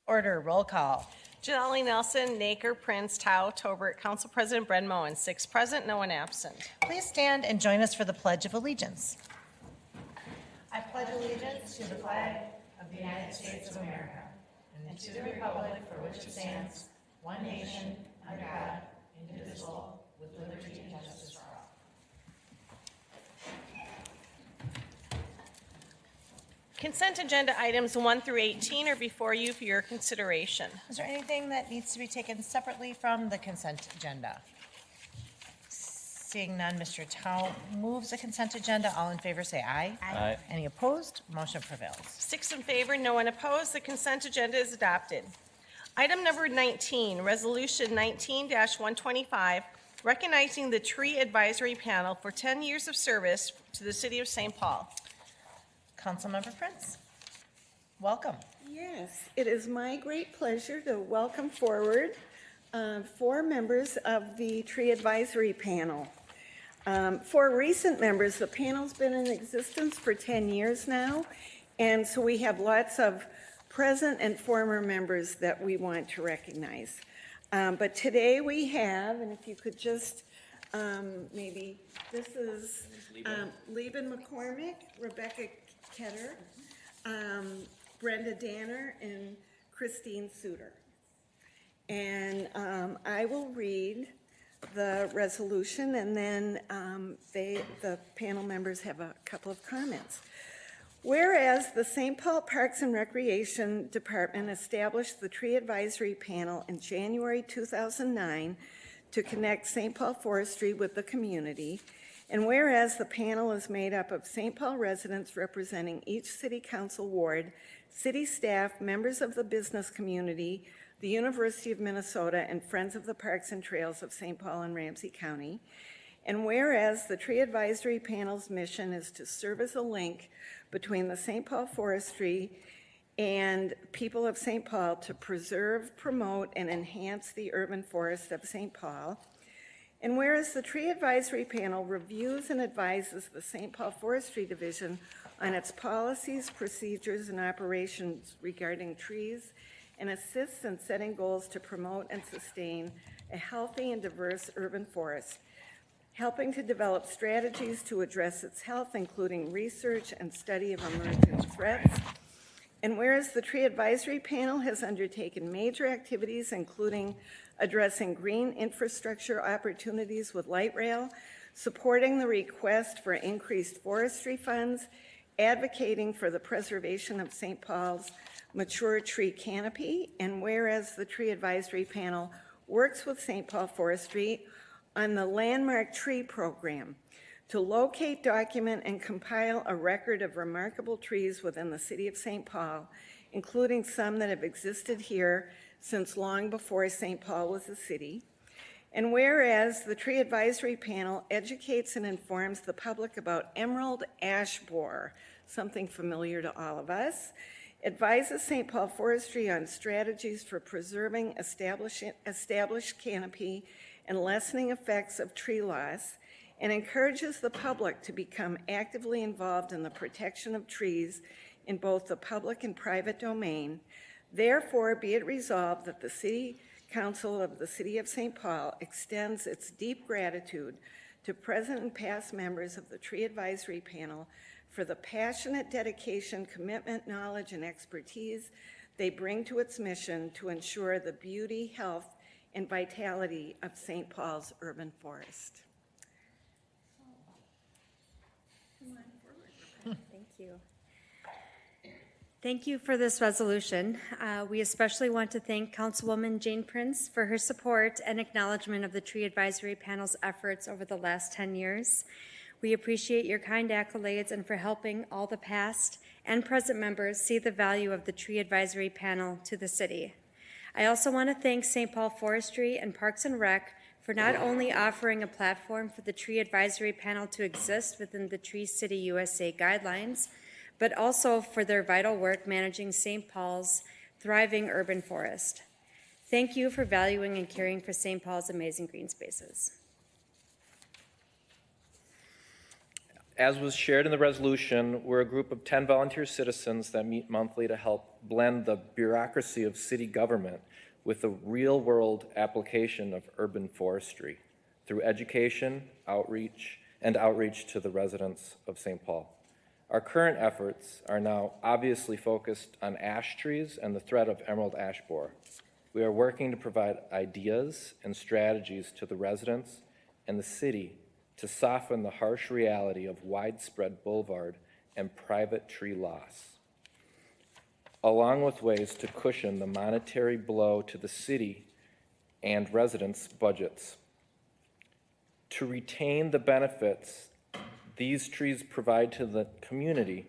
Order, roll call. Janelle Nelson, Naker, Prince, Tao, Tobert, Council President Bren Moen, 6 present, no one absent. Please stand and join us for the Pledge of Allegiance. I pledge allegiance to the flag of the United States of America and to the republic for which it stands, one nation, under God, indivisible, with liberty and justice for all. Consent agenda items 1 through 18 are before you for your consideration. Is there anything that needs to be taken separately from the consent agenda? Seeing none, Mr. Tao moves the consent agenda. All in favor say aye. Aye. Any opposed? Motion prevails. 6 in favor, no one opposed. The consent agenda is adopted. Item number 19, Resolution 19-125, recognizing the Tree Advisory Panel for 10 years of service to the City of St. Paul. Councilmember Prince, welcome. Yes, it is my great pleasure to welcome forward 4 members of the Tree Advisory Panel. 4 recent members, the panel's been in existence for 10 years now, and so we have lots of present and former members that we want to recognize. But today we have, and if you could just maybe, this is Lieben McCormick, Rebecca Ketter, Brenda Danner, and Christine Suter. And I will read the resolution, and then the panel members have a couple of comments. Whereas the St. Paul Parks and Recreation Department established the Tree Advisory Panel in January 2009 to connect St. Paul forestry with the community, and whereas the panel is made up of St. Paul residents representing each city council ward, city staff, members of the business community, the University of Minnesota, and Friends of the Parks and Trails of St. Paul and Ramsey County, and whereas the Tree Advisory Panel's mission is to serve as a link between the St. Paul forestry and people of St. Paul to preserve, promote, and enhance the urban forest of St. Paul, and whereas the Tree Advisory Panel reviews and advises the St. Paul Forestry Division on its policies, procedures, and operations regarding trees, and assists in setting goals to promote and sustain a healthy and diverse urban forest, helping to develop strategies to address its health, including research and study of emerging threats. And whereas the Tree Advisory Panel has undertaken major activities, including addressing green infrastructure opportunities with light rail, supporting the request for increased forestry funds, advocating for the preservation of St. Paul's mature tree canopy, and whereas the Tree Advisory Panel works with St. Paul Forestry on the Landmark Tree Program to locate, document, and compile a record of remarkable trees within the city of St. Paul, including some that have existed here since long before St. Paul was a city. And whereas the Tree Advisory Panel educates and informs the public about emerald ash borer, something familiar to all of us, advises St. Paul Forestry on strategies for preserving established canopy and lessening effects of tree loss, and encourages the public to become actively involved in the protection of trees in both the public and private domain. Therefore, be it resolved that the City Council of the City of St. Paul extends its deep gratitude to present and past members of the Tree Advisory Panel for the passionate dedication, commitment, knowledge, and expertise they bring to its mission to ensure the beauty, health, and vitality of St. Paul's urban forest. Thank you. Thank you for this resolution. We especially want to thank Councilwoman Jane Prince for her support and acknowledgement of the Tree Advisory Panel's efforts over the last 10 years. We appreciate your kind accolades and for helping all the past and present members see the value of the Tree Advisory Panel to the city. I also want to thank St. Paul Forestry and Parks and Rec for not only offering a platform for the Tree Advisory Panel to exist within the Tree City USA guidelines, but also for their vital work managing St. Paul's thriving urban forest. Thank you for valuing and caring for St. Paul's amazing green spaces. As was shared in the resolution, we're a group of 10 volunteer citizens that meet monthly to help blend the bureaucracy of city government with the real-world application of urban forestry through education, outreach to the residents of St. Paul. Our current efforts are now obviously focused on ash trees and the threat of emerald ash borer. We are working to provide ideas and strategies to the residents and the city to soften the harsh reality of widespread boulevard and private tree loss, along with ways to cushion the monetary blow to the city and residents' budgets. To retain the benefits these trees provide to the community,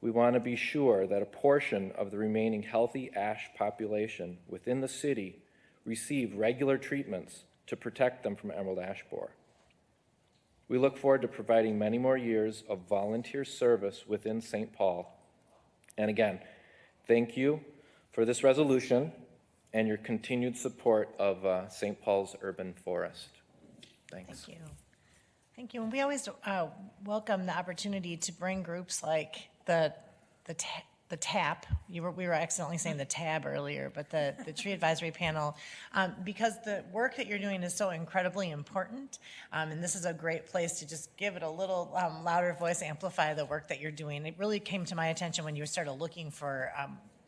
we want to be sure that a portion of the remaining healthy ash population within the city receive regular treatments to protect them from emerald ash borer. We look forward to providing many more years of volunteer service within St. Paul. And again, thank you for this resolution and your continued support of St. Paul's urban forest. Thanks. Thank you. Thank you. And we always welcome the opportunity to bring groups like the TAP. We were accidentally saying the TAB earlier, but the Tree Advisory Panel, because the work that you're doing is so incredibly important, and this is a great place to just give it a little louder voice, amplify the work that you're doing. It really came to my attention when you started looking for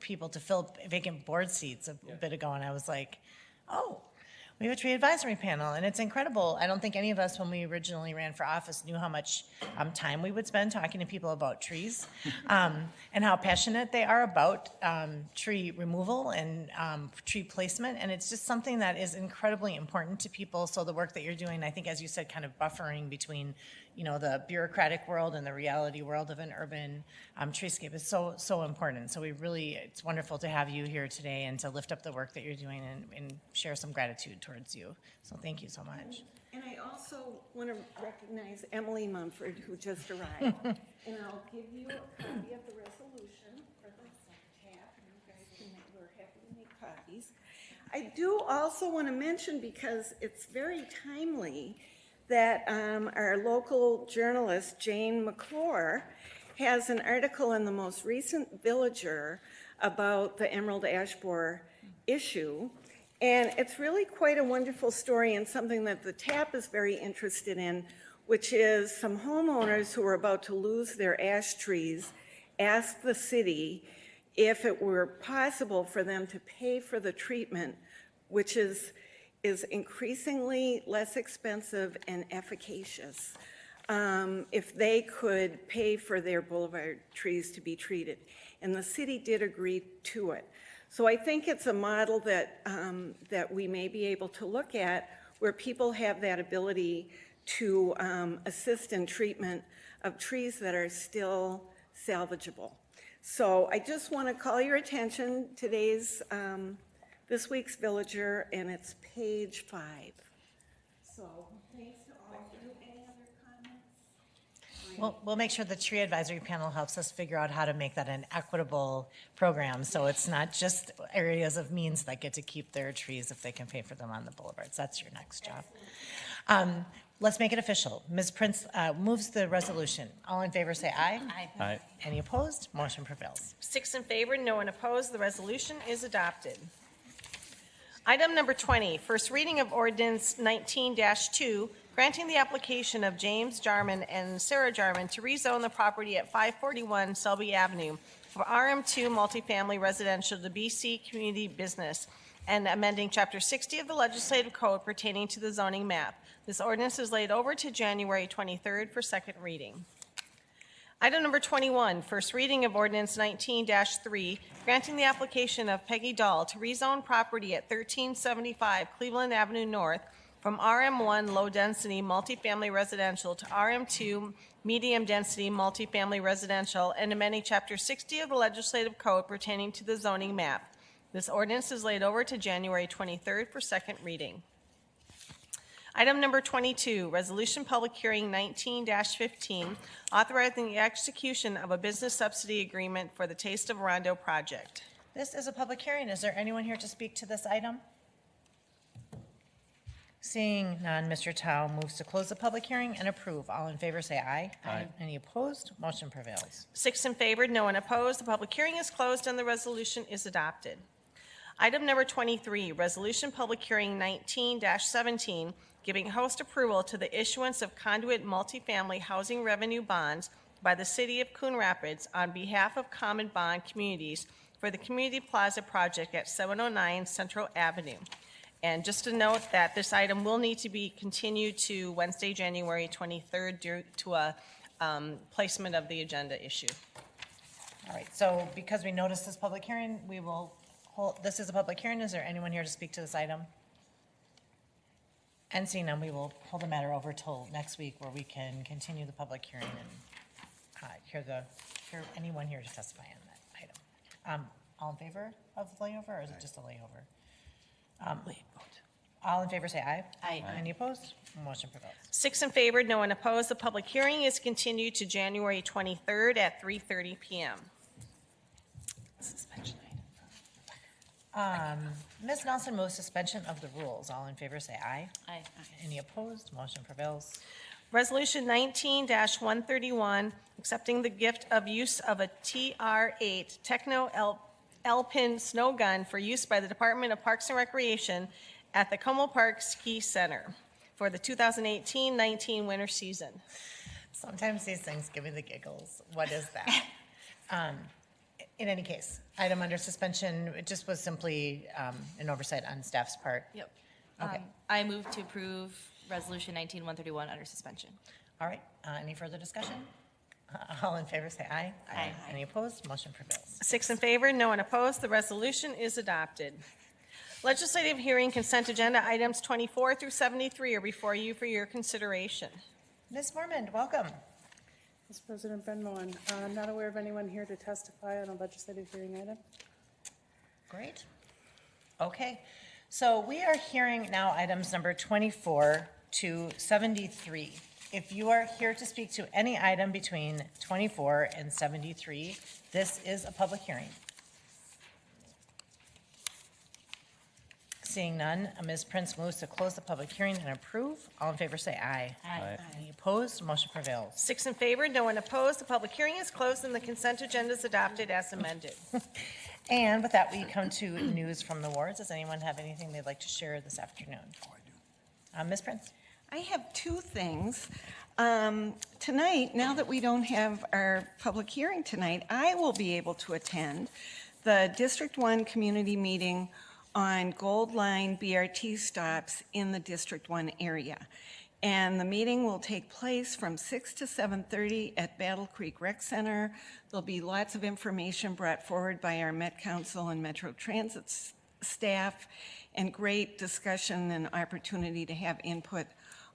people to fill vacant board seats a bit ago, and I was like, oh, we have a tree advisory panel, and it's incredible. I don't think any of us, when we originally ran for office, knew how much time we would spend talking to people about trees and how passionate they are about tree removal and tree placement. And it's just something that is incredibly important to people. So the work that you're doing, I think, as you said, kind of buffering between, the bureaucratic world and the reality world of an urban treescape is so important. So it's wonderful to have you here today and to lift up the work that you're doing and share some gratitude towards you. So thank you so much. And I also want to recognize Emily Mumford, who just arrived. And I'll give you a copy of the resolution for the TAP, and you guys we're happy to make copies. I do also want to mention, because it's very timely, that our local journalist, Jane McClure, has an article in the most recent Villager about the emerald ash borer issue. And it's really quite a wonderful story, and something that the TAP is very interested in, which is some homeowners who are about to lose their ash trees asked the city if it were possible for them to pay for the treatment, which is increasingly less expensive and efficacious, if they could pay for their boulevard trees to be treated. And the city did agree to it. So I think it's a model that we may be able to look at, where people have that ability to assist in treatment of trees that are still salvageable. So I just want to call your attention to this week's Villager, and it's page 5. So thanks to all of you. Any other comments? We'll make sure the tree advisory panel helps us figure out how to make that an equitable program, so it's not just areas of means that get to keep their trees if they can pay for them on the boulevards. That's your next job. Let's make it official. Ms. Prince moves the resolution. All in favor say aye. Aye. Aye. Any opposed? Motion prevails. 6 in favor, no one opposed. The resolution is adopted. Item number 20, first reading of ordinance 19-2, granting the application of James Jarman and Sarah Jarman to rezone the property at 541 Selby Avenue for RM2 multifamily residential to BC community business, and amending Chapter 60 of the Legislative Code pertaining to the zoning map. This ordinance is laid over to January 23rd for second reading. Item number 21, first reading of ordinance 19-3, granting the application of Peggy Dahl to rezone property at 1375 Cleveland Avenue North from RM1 low-density multifamily residential to RM2 medium-density multifamily residential, and amending Chapter 60 of the Legislative Code pertaining to the zoning map. This ordinance is laid over to January 23rd for second reading. Item number 22, resolution public hearing 19-15, authorizing the execution of a business subsidy agreement for the Taste of Rondo project. This is a public hearing. Is there anyone here to speak to this item? Seeing none, Mr. Tao moves to close the public hearing and approve. All in favor, say aye. Aye. Any opposed? Motion prevails. 6 in favor, no one opposed. The public hearing is closed and the resolution is adopted. Item number 23, resolution public hearing 19-17, giving host approval to the issuance of conduit multifamily housing revenue bonds by the City of Coon Rapids on behalf of Common Bond Communities for the Community Plaza project at 709 Central Avenue. And just to note that this item will need to be continued to Wednesday, January 23rd due to a placement of the agenda issue. All right, so because we noticed this public hearing, we will hold, this is a public hearing. Is there anyone here to speak to this item? And seeing none, we will hold the matter over till next week where we can continue the public hearing and hear anyone here to testify on that item. All in favor of the layover, or is it just a layover? All in favor, say aye. Aye. Any opposed? Motion prevails. 6 in favor, no one opposed. The public hearing is continued to January 23rd at 3:30 PM. Suspension item. Ms. Nelson moves suspension of the rules. All in favor, say aye. Aye. Any opposed? Motion prevails. Resolution 19-131, accepting the gift of use of a TR-8 Techno Alpin snow gun for use by the Department of Parks and Recreation at the Como Park Ski Center for the 2018-19 winter season. Sometimes these things give me the giggles. What is that? In any case, item under suspension, it just was simply an oversight on staff's part. Yep. Okay. I move to approve Resolution 19-131 under suspension. All right, any further discussion? All in favor, say aye. Aye. Any opposed? Motion prevails. 6 in favor, no one opposed. The resolution is adopted. Legislative hearing consent agenda items 24 through 73 are before you for your consideration. Ms. Mormon, welcome. Vice President Ben-Moen, I'm not aware of anyone here to testify on a legislative hearing item. Great. Okay, so we are hearing now items number 24 to 73. If you are here to speak to any item between 24 and 73, this is a public hearing. Seeing none, Ms. Prince moves to close the public hearing and approve. All in favor, say aye. Aye. Any opposed? Motion prevails. 6 in favor, no one opposed. The public hearing is closed and the consent agenda is adopted as amended. And with that, we come to news from the wards. Does anyone have anything they'd like to share this afternoon? Ms. Prince? I have two things. Tonight, now that we don't have our public hearing tonight, I will be able to attend the District 1 community meeting on Gold Line BRT stops in the District 1 area. And the meeting will take place from 6 to 7:30 at Battle Creek Rec Center. There'll be lots of information brought forward by our Met Council and Metro Transit staff, and great discussion and opportunity to have input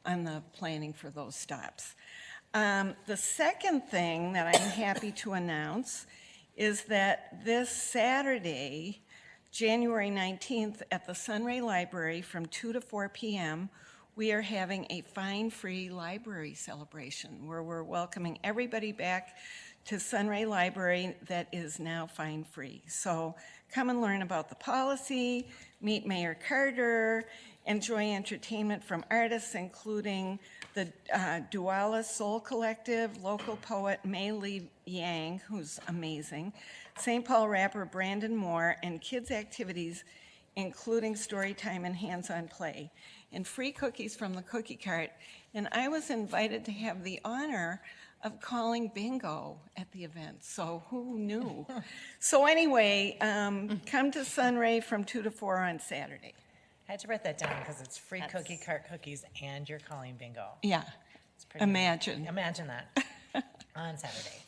on the planning for those stops. The second thing that I'm happy to announce is that this Saturday, January 19th, at the Sunray Library from 2 to 4 p.m., we are having a fine-free library celebration where we're welcoming everybody back to Sunray Library that is now fine-free. So come and learn about the policy, meet Mayor Carter, enjoy entertainment from artists including the Duala Soul Collective, local poet Mei Li Yang, who's amazing, St. Paul rapper Brandon Moore, and kids' activities including story time and hands-on play, and free cookies from the cookie cart. And I was invited to have the honor of calling bingo at the event, so who knew? So anyway, come to Sunray from 2 to 4 on Saturday. I had to write that down because it's free cookie cart cookies and you're calling bingo. Yeah, It's pretty- imagine. Imagine that on Saturday.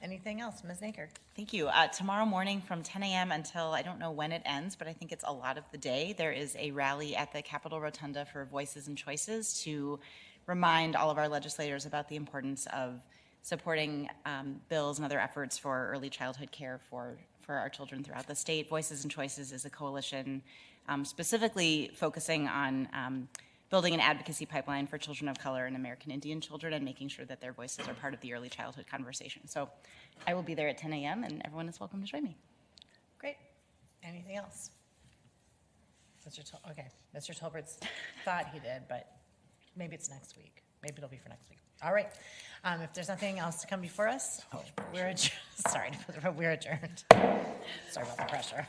Anything else, Ms. Naker? Thank you. Tomorrow morning from 10 a.m. until, I don't know when it ends, but I think it's a lot of the day, there is a rally at the Capitol Rotunda for Voices and Choices to remind all of our legislators about the importance of supporting bills and other efforts for early childhood care for our children throughout the state. Voices and Choices is a coalition specifically focusing on building an advocacy pipeline for children of color and American Indian children and making sure that their voices are part of the early childhood conversation. So I will be there at 10 a.m. and everyone is welcome to join me. Great. Anything else? Okay, Mr. Tolbert's thought he did, but maybe it's next week. Maybe it'll be for next week. All right. If there's nothing else to come before us, we're adjourned. Sorry, we're adjourned. Sorry about the pressure.